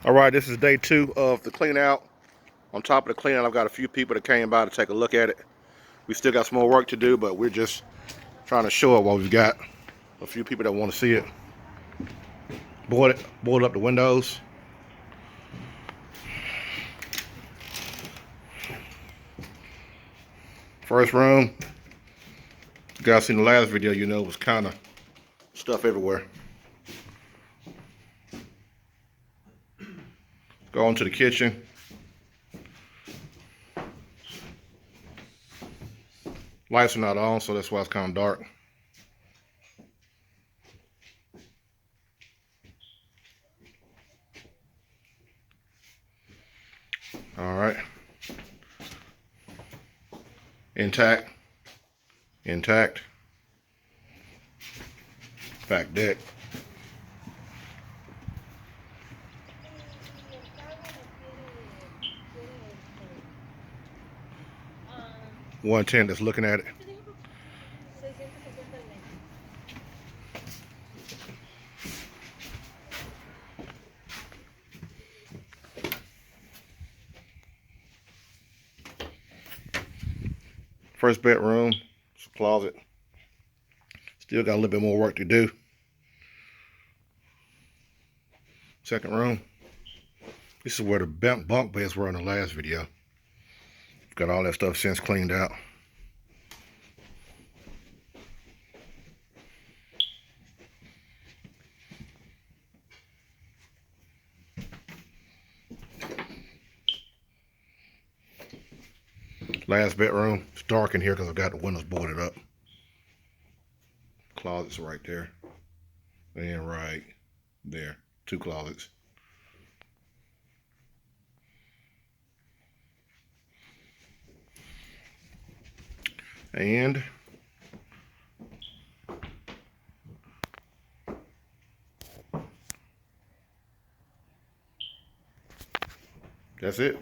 All right, this is day 2 of the clean out. On top of the clean out, I've got a few people that came by to take a look at it. We still got some more work to do, but we're just trying to show what we've got. A few people that want to see it. Board up the windows. First room. You guys seen the last video, you know, it was kind of stuff everywhere. Go into the kitchen. Lights are not on, so that's why it's kind of dark. All right. Intact. Back deck. One tenant that's looking at it. First bedroom, it's a closet. Still got a little bit more work to do. Second room. This is where the bunk beds were in the last video. Got all that stuff since cleaned out. Last bedroom. It's dark in here because I've got the windows boarded up. Closets right there. And right there. 2 closets. And that's it.